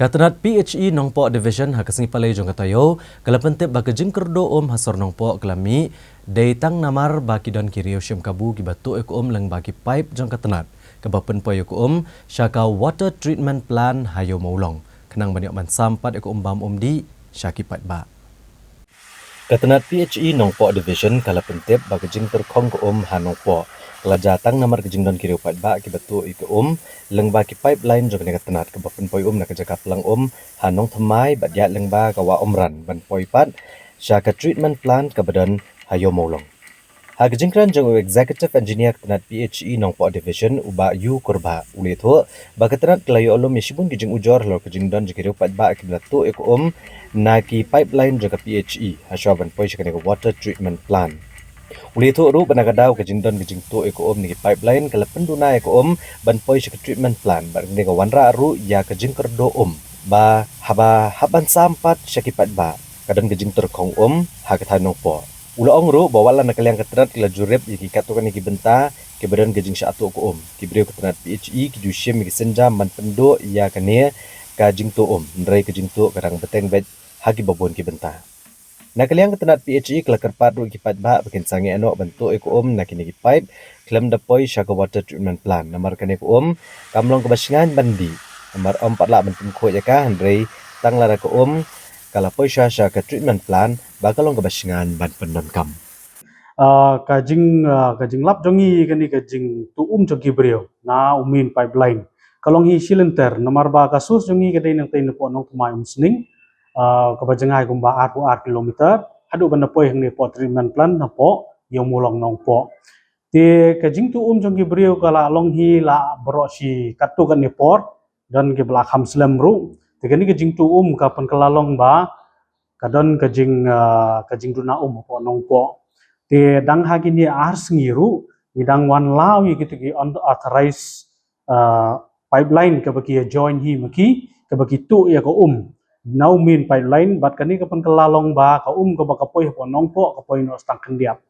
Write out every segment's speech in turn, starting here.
Katanat PHE Nongpo Division hakasngi palay jong katayo, kalapantip baka jingkerdo hasor Nongpo kelami, daytang namar baki don kiriyo siyam kabu gibatu eko lang baki pipe jong katanat. Kabapan po eko syaka water treatment plan hayo maulong. Kenang banyak man sampat eko bam di syaki pat ba. Katanat PHE Nongpo Division kalapantip baka jingker kong ko hanongpo. Kelajatang namar kejing don kiriyo pat ba kibatu eko leng baki pipeline jog ne katanat kabapan poi na kajakap lang hanong thamai badya leng ba kawa ran ban poi pat syaka treatment plant kabadan hayo maulong. Hagajingkran jong executive engineer katanat PHE Nongpo Division uba yu korba uli tho ba katanat kelayo olom yashibun kejing ujor lo kejing don jikiriyo pat ba kibatu eko naki pipeline jog PHE hasyo ban poi syaka water treatment plant. Uli itu ru banagadaw kajindon kajingto eko ni pipeline kala penduna eko ban poi syaka treatment plan ban ni ka wanra ru ya kajingkerdo ba haba haban sampat syakipat ba kadon kajingter kong hakathanong po ula ong ru bawala nakaliang katrat kila jurep iki katukan iki benta ke badan kajing syatu ko kibriyo katrat PHE kijushim iki senja man pendo ya kane kajingto ndrai kajingto kadang beteng bet hagi babon ki benta. Nakaliang katanat PHE kelakar padu kipat ba bakin sangi ano bentuk eko nakini pipe klem dapoi syaka water treatment plan namar kan eko kamlong kebasingan bandi namar patla bentum ko ya ka handrei tang lara ko kalapoi syaka treatment plan bakalong kebasingan ban pendon kam kajing lap jongi kani kajing tu jogi brio na umin pipeline kalong hi silenter namar ba kasus jongi kadai nang tain po nong tumai sning kebajengai kumba 4 kilometer adu bana poi hang po treatment plan na po yung mulong nong po ti kajing tu jongi brio kala long hi la bro si katu kan ni port dan ke belakam slam ru ti kani kajing tu kapan kelalong ba kadon kajing tu na po nong po ti dang hagi ni ars ngiru idang wan law gitu ki authorized pipeline ke bagi join hi maki ke bagi tu ya ko now min pipeline bat kani kapan kelalong ba ka ka bakapoi po nongpo kapoi no stang kendiap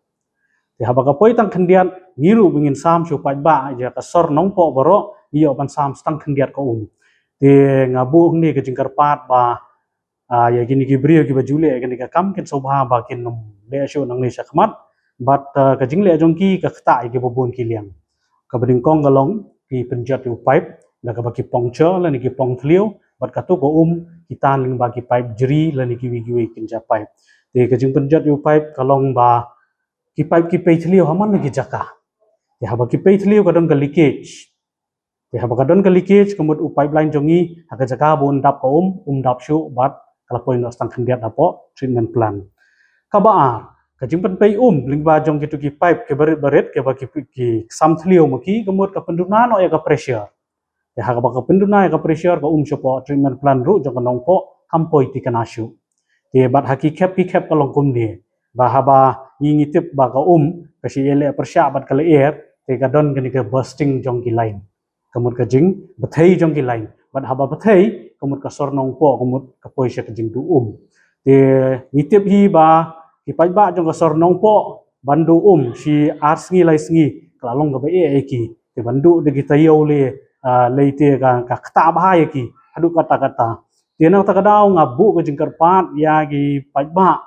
ti haba kapoi tang kendiat ngiru bingin sam su ba ja kasor nongpo boro iyo pan sam stang kendiat ko ti ngabu ni ke jingkar pat ba ya gini gibrio ki bajule gini ka kam ken sobha ba ken le shu nang ni sakmat bat ka jingle jongki ka khta ki bobon ki liang ka bading kong galong ki penjat yu pipe da ka baki pongcho la ni ki pong thlio bat katu ko kita ling bagi pipe jeri la ni ki wiwi kinja pipe te ka jing penjat yu pipe kalong ba ki pipe ki pe thlio haman ni ki jaka te haba ki pe thlio kadon ka leakage te haba kadon ka leakage kamut u pipeline jongi haka jaka bon dap ko dap shu bat kala poi no stang khandiat apo treatment plan kaba ka jing pen pe ling ba jong gitu ki pipe ke baret ke ba ki sam thlio maki kamut ka penduna no ya ka pressure ya haka baka penduna ya ka pressure ka shopo treatment plan ru jong nong po kampoi ti kanashu te bat haki kep kalong kum ni ba haba ngitip ba ka kasi ele persya bat kala air te ka don gani ka bursting jong ki line kamut ka jing bathai jong ki line bat haba bathai kamut ka sor nong po kamut ka poisya ka jing du te ngitip hi ba ki pai ba jong ka sor nong po bandu si ars ngi lai sngi kalalong ka ba ki te bandu de kita le leite ka kata bahaya ki adu kata-kata tianang takadaw ngabu ka jingkar pat ya ki pajba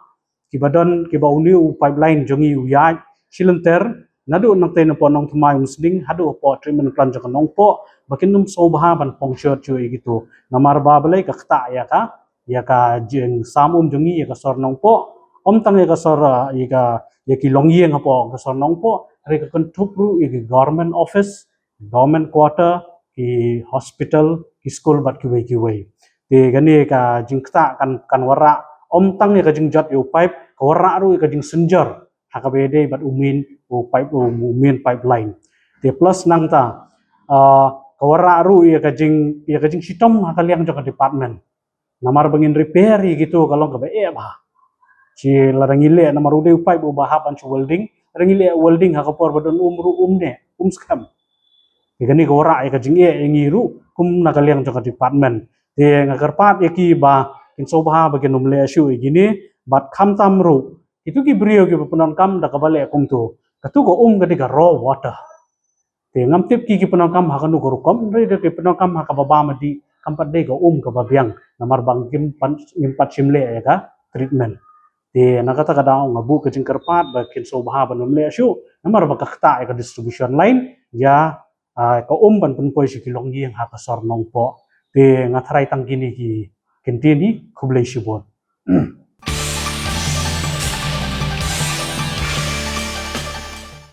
ki badan ki bauniu pipeline jongi uyaj silenter nadu nang ten po nong thumai musling hadu po treatment plan jong nong po bakinum sobha ban pongshot chu gitu namar ba balai ka kata ya ka jeng samum jongi ya ka sor nong po tang ya ka sor ya ki longyeng po ka sor nong po re ka kontupru ya ki government office government quarter ki hospital ki school bat ki wei te gani ka jingkta kan wara tang ya ka jingjat yu pipe ka wara ru ka jing senjor hakabede bat umin umin pipeline te plus nang ta ka wara ru ya ka jing sitom hakaliang jong department namar bangin repair gitu kalau ka ba si larangile namar ude pipe bahaban chu welding rangile welding hakapor badon ne scam igani gora ya kajing ngiru kum nakaliang jong department te ngakarpat ki ba kin sobha ba kin umle shu igini bat kham tamru itu ki brio ki punon kam da kabale kum tu katu ko gadi ka raw water te ngamtip ki punon kam hakanu ko kom re de punon kam hakababa madi kampat dei ka ka babiang namar bang ngimpat simle ya ka treatment di nakata kadang ngabu ke jingkerpat bakin so baha ban memle syu namar ba kakta ya ka distribution line ya ka ban penpoi si kilong yang ha ka sor nong po di ngatrai tang kini ki kentini kublai sibon